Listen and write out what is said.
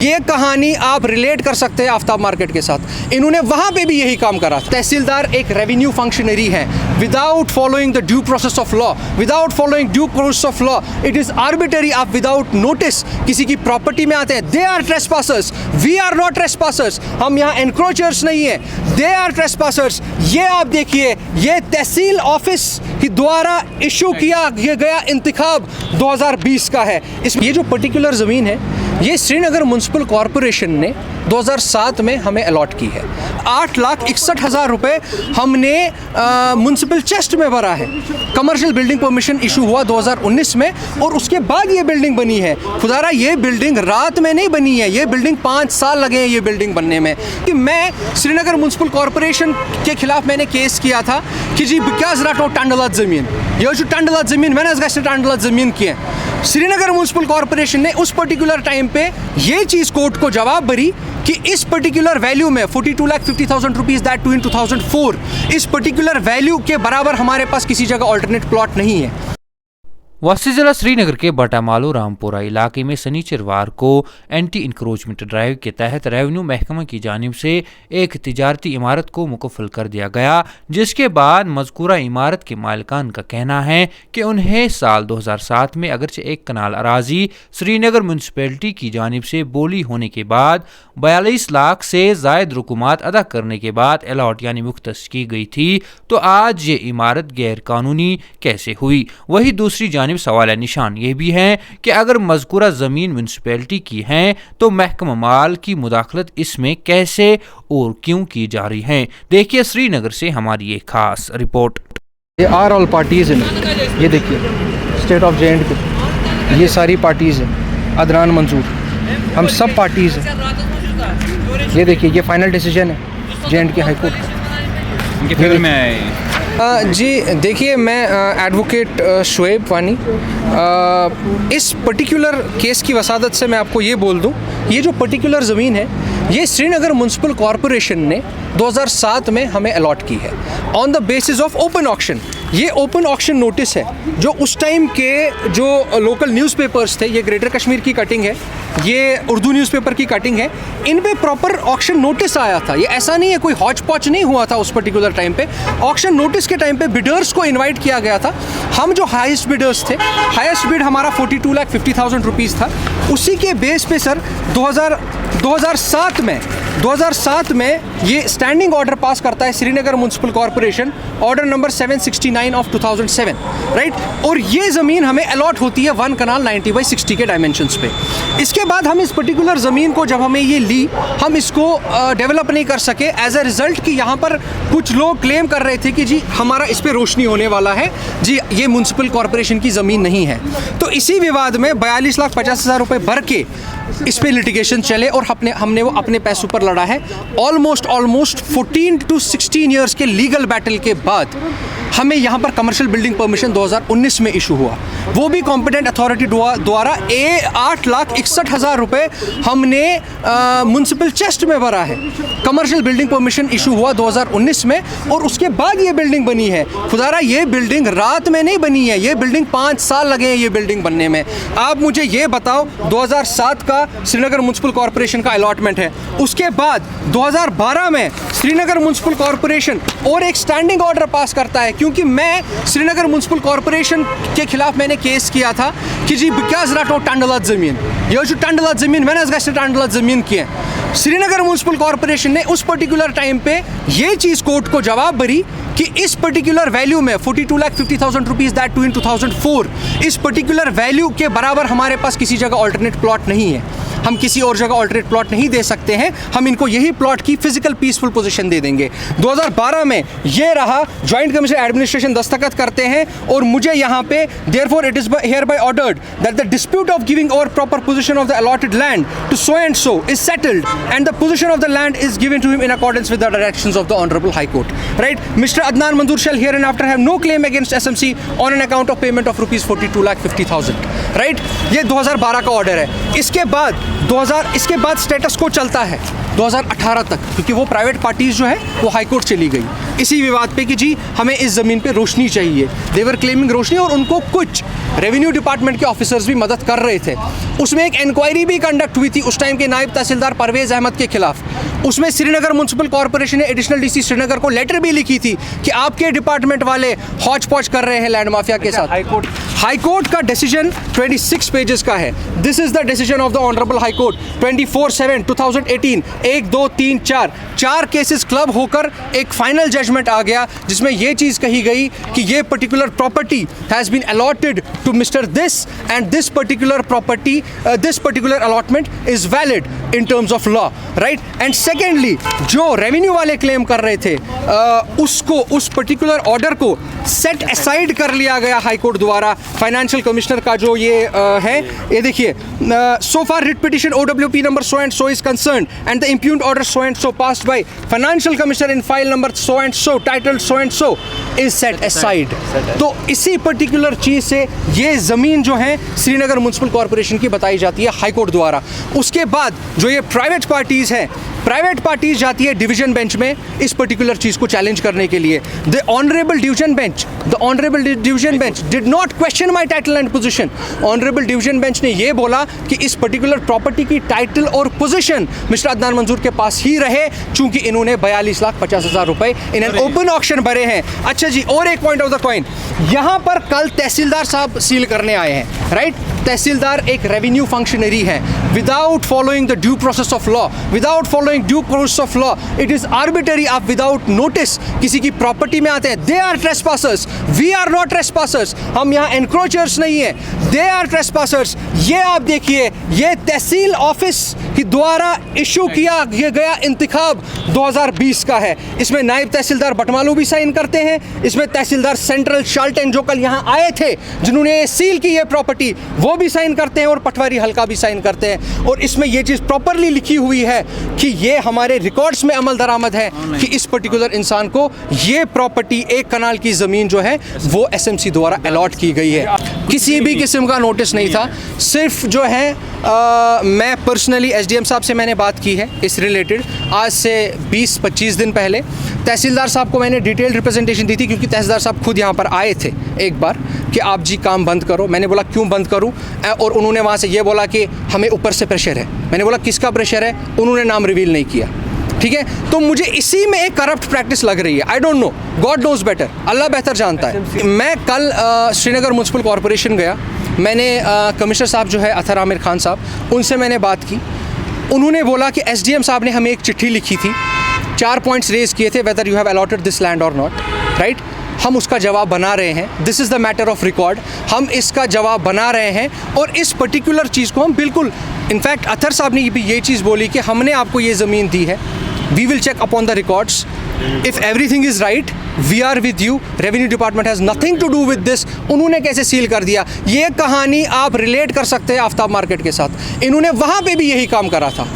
ये कहानी आप रिलेट कर सकते हैं आफ्ताब मार्केट के साथ। इन्होंने वहाँ पे भी यही काम करा। तहसीलदार एक रेवेन्यू फंक्शनरी है। Without following the due process of law, without following due process of law, it is arbitrary. आप विदाउट नोटिस किसी की प्रॉपर्टी में आते हैं। They are trespassers, we are not trespassers. हम यहाँ एनक्रोचर्स नहीं है, दे आर ट्रेसपासर्स। ये आप देखिए, ये तहसील ऑफिस के द्वारा इशू किया गया इंतखाब 2020 का है। इसमें ये जो पर्टिकुलर ज़मीन है, ये श्रीनगर म्युनिसिपल कॉरपोरेशन ने 2007 में हमें अलॉट की है। 8,61,000 रुपये हमने म्युनिसिपल चेस्ट में भरा है। कमर्शियल बिल्डिंग परमिशन इशू हुआ 2019 में और उसके बाद ये बिल्डिंग बनी है। खुदारा ये बिल्डिंग रात में नहीं बनी है, ये बिल्डिंग 5 साल लगे हैं ये बिल्डिंग बनने में। कि मैं श्रीनगर म्युनिसिपल कॉरपोरेशन के खिलाफ मैंने केस किया था कि जी बिकाज राटो टंडलत ज़मीन, ये जो टंडलत ज़मीन मैंने टंडलत ज़मीन की है। श्रीनगर म्युनिसिपल कॉरपोरेशन ने उस पर्टिकुलर टाइम पे ये चीज़ कोर्ट को जवाब भरी कि इस पर्टिकुलर वैल्यू में 42,50,000 रुपीज़ दैट टू इन 2004, इस पर्टिकुलर वैल्यू के बराबर हमारे पास किसी जगह ऑल्टरनेट प्लॉट नहीं है। वासी जिला श्रीनगर के बटामालू रामपुरा इलाके में शनिचरवार को एंटी इंक्रोचमेंट ड्राइव के तहत रेवेन्यू महकमा की जानिब से एक तिजारती इमारत को मुकफ्फल कर दिया गया, जिसके बाद मज़कूरा इमारत के मालिकान का कहना है कि उन्हें साल 2007 में अगरचे एक कनाल अराजी श्रीनगर म्यूनसिपैलिटी की जानिब से बोली होने के बाद 42 लाख से जायद रुकुमात अदा करने के बाद अलॉट यानी मुख्तस की गई थी, तो आज ये इमारत गैर कानूनी कैसे हुई। वही दूसरी सवाल निशान ये भी है कि अगर मज़कूरा ज़मीन म्यूनसिपैलिटी की है तो महकमा माल की मुदाखलत इसमें कैसे और क्यों की जा रही है। देखिए श्रीनगर से हमारी एक खास रिपोर्ट। ये आर ऑल पार्टीज़ हैं, ये देखिए स्टेट ऑफ जे.एंड.के, ये सारी पार्टीज़ हैं, अदनान मंजूर, हम सब पार्टीज़ हैं। ये देखिए ये फाइनल डिसीजन है जे.एंड.के हाई कोर्ट का। इनके फेवर में है जी देखिए, मैं एडवोकेट शुएब वानी, इस पर्टिकुलर केस की वसादत से मैं आपको ये बोल दूं, ये जो पर्टिकुलर ज़मीन है ये श्रीनगर म्युनिसिपल कॉरपोरेशन ने 2007 में हमें अलॉट की है on the basis of open auction. ये ओपन ऑक्शन नोटिस है जो उस टाइम के जो लोकल न्यूज़पेपर्स थे, ये ग्रेटर कश्मीर की कटिंग है, ये उर्दू न्यूज़पेपर की कटिंग है, इन पे प्रॉपर ऑक्शन नोटिस आया था। ये ऐसा नहीं है कोई हौच पौच नहीं हुआ था उस पर्टिकुलर टाइम पे। ऑक्शन नोटिस के टाइम पे बिडर्स को इनवाइट किया गया था। हम जो हाईएस्ट बिडर्स थे, हाईएस्ट बिड हमारा 42,50,000 रुपीज़ था। उसी के बेस पे सर 2007 में ये स्टैंडिंग ऑर्डर पास करता है Srinagar municipal corporation, order number 769 of 2007, right. और ये ज़मीन हमें अलॉट होती है 1 कनाल 90/60 के डायमेंशंस पे। इसके बाद हम इस पर्टिकुलर ज़मीन को जब हमें ये ली, हम इसको डेवलप नहीं कर सके एज अ रिज़ल्ट कि यहाँ पर कुछ लोग क्लेम कर रहे थे कि जी हमारा इस पर रोशनी होने वाला है, जी ये म्युनिसिपल कॉरपोरेशन की ज़मीन नहीं है। तो इसी विवाद में 42,50,000 रुपये भर के इस पे लिटिगेशन चले और हमने वो अपने पैसों पर लड़ा है। ऑलमोस्ट 14 to 16 ईयर्स के लीगल बैटल के बाद हमें यहाँ पर कमर्शियल बिल्डिंग परमिशन 2019 में इशू हुआ, वो भी कॉम्पिटेंट अथॉरिटी द्वारा 8,61,000 रुपये हमने म्युनिसिपल चेस्ट में भरा है। कमर्शियल बिल्डिंग परमिशन इशू हुआ 2019 में और उसके बाद ये बिल्डिंग बनी है। खुदारा ये बिल्डिंग रात में नहीं बनी है, ये बिल्डिंग 5 साल लगे हैं ये बिल्डिंग बनने में। आप मुझे ये बताओ, 2007 का श्रीनगर म्युनिसिपल कॉरपोरेशन का अलॉटमेंट है, उसके बाद 2012 में श्रीनगर म्युनिसिपल कॉरपोरेशन और एक स्टैंडिंग ऑर्डर पास करता है, क्योंकि मैं श्रीनगर म्युनिसिपल कॉरपोरेशन के खिलाफ मैंने केस किया था कि जी बिकाज राटो टंडलत ज़मीन, ये जो टंडलत ज़मीन मैंने टंडलत ज़मीन की है। श्रीनगर म्युनिसिपल कॉरपोरेशन ने उस पर्टिकुलर टाइम पे ये चीज़ कोर्ट को जवाब भरी कि इस पर्टिकुलर वैल्यू में 42,50,000 रुपीज़ दैट टू इन 2004, इस पर्टिकुलर वैल्यू के बराबर हमारे पास किसी जगह ऑल्टरनेट प्लॉट नहीं है। हम किसी और जगह ऑल्टरनेट प्लॉट नहीं दे सकते हैं, हम इनको यही प्लॉट की फिजिकल पीसफुल पोजीशन दे देंगे। 2012 में ये रहा, जॉइंट कमिश्नर एडमिनिस्ट्रेशन दस्तखत करते हैं और मुझे यहाँ पे therefore it is hereby ordered that the dispute of giving over proper position of the allotted land to so and so is settled and the position of the land is given to him in accordance with the directions of the Honorable High Court. Right? Mr. Adnan Manzoor shall hereinafter have no claim against SMC on an account of payment of rupees 42,50,000. Right? ये 2012 का order है। इसके बाद status को चलता है 2018 तक, क्योंकि वो प्राइवेट पार्टीज जो है वो हाई कोर्ट चली गई। इसी विवाद पे कि जी हमें इस ज़मीन पे रोशनी चाहिए। देवर क्लेमिंग रोशनी, और उनको कुछ रेवेन्यू डिपार्टमेंट के ऑफिसर्स भी मदद कर रहे थे। उसमें एक इंक्वायरी भी कंडक्ट हुई थी उस टाइम के नायब तहसीलदार परवेज़ अहमद के खिलाफ। उसमें श्रीनगर म्युनिसिपल कॉर्पोरेशन ने एडिशनल डीसी श्रीनगर को लेटर भी लिखी थी कि आपके डिपार्टमेंट वाले हौच पौच कर रहे हैं लैंड माफिया के साथ। हाई कोर्ट का डिसीजन 26 पेजेस का है। This is the decision of the honourable high court 24/7/2018, 1, 2, 3, 4 cases club होकर एक फाइनल जजमेंट आ गया जिसमें यह चीज़ कही गई कि ये particular property has been allotted to mister this and this particular property, this particular allotment is valid in terms of law, right. And secondly जो रेवेन्यू वाले क्लेम कर रहे थे उसको, उस पर्टिकुलर ऑर्डर को सेट असाइड कर लिया गया हाई कोर्ट द्वारा। फाइनेंशियल कमिश्नर का जो ये है, ये देखिए, so far writ petition OWP number so and so is concerned and the इम्प्यूग्न्ड order so and so passed by financial commissioner in file number so and so titled so and so is set aside. तो इसी particular चीज़ से ये ज़मीन जो है Srinagar municipal corporation की बताई जाती है हाई कोर्ट द्वारा। उसके बाद जो ये प्राइवेट पार्टीज़ हैं, प्राइवेट पार्टीज जाती है डिवीजन बेंच में इस पर्टिकुलर चीज़ को चैलेंज करने के लिए। The honourable division bench did not question my title and position. Honourable division bench ने ये बोला कि इस पर्टिकुलर प्रॉपर्टी की टाइटल और पोजीशन मिस्टर अदनान मंजूर के पास ही रहे, चूंकि इन्होंने 42,50,000 रुपए इन एन ओपन ऑक्शन भरे हैं। अच्छा जी, और एक पॉइंट ऑफ द कॉइन, यहाँ पर कल तहसीलदार साहब सील करने आए हैं, राइट। तहसीलदार एक रेवेन्यू फंक्शनरी है। Without following the due process of law, without following due process of law, it is arbitrary. आप विदाउट नोटिस किसी की प्रॉपर्टी में आते हैं, they are trespassers, we are not trespassers. हम यहाँ एनक्रोचर्स नहीं है, दे आर ट्रेसपासर्स। ये आप देखिए, ये तहसील ऑफिस के द्वारा इशू किया गया इंतखाब 2020 का है। इसमें नायब तहसीलदार बटमालू भी साइन करते हैं, इसमें तहसीलदार सेंट्रल शाल्टन जो कल यहाँ आए थे जिन्होंने सील की है प्रॉपर्टी, वो भी साइन करते हैं, और पटवारी हल्का भी साइन करते हैं। और इसमें ये चीज़ प्रॉपरली लिखी हुई है कि ये हमारे रिकॉर्ड्स में अमल दरामद है कि इस पर्टिकुलर इंसान को ये प्रॉपर्टी 1 कनाल की ज़मीन जो है वो SMC द्वारा अलॉट की गई है। किसी भी किस्म का नोटिस नहीं था। सिर्फ जो है मैं पर्सनली SDM साहब से मैंने बात की है इस रिलेटेड, आज से 20-25 दिन पहले तहसीलदार साहब को मैंने डिटेल रिप्रेजेंटेशन दी थी, क्योंकि तहसीलदार साहब खुद यहाँ पर आए थे एक बार कि आप जी काम बंद करो। मैंने बोला क्यों बंद करूँ, और उन्होंने वहाँ से ये बोला कि हमें ऊपर से प्रेशर है। मैंने बोला किसका प्रेशर है, उन्होंने नाम रिवील नहीं किया, ठीक है। तो मुझे इसी में एक करप्ट प्रैक्टिस लग रही है। I don't know, God knows better, Allah बेहतर जानता है। मैं कल श्रीनगर म्युनिसिपल कॉर्पोरेशन गया, मैंने कमिश्नर साहब जो है अतहर आमिर खान साहब, उनसे मैंने बात की। उन्होंने बोला कि SDM साहब ने हमें एक चिट्ठी लिखी थी, 4 पॉइंट्स रेज किए थे, whether you have allotted this land और नॉट, राइट। हम उसका जवाब बना रहे हैं, this is the matter of record. हम इसका जवाब बना रहे हैं, और इस पर्टिकुलर चीज़ को हम बिल्कुल, इनफैक्ट अतहर साहब ने भी ये चीज़ बोली कि हमने आपको ये ज़मीन दी है, we will check upon the records, if everything is right we are with you, revenue department has nothing to do with this. उन्होंने कैसे सील कर दिया, ये कहानी आप रिलेट कर सकते हैं आफ्ताब मार्केट के साथ। इन्होंने वहाँ पे भी यही काम करा था।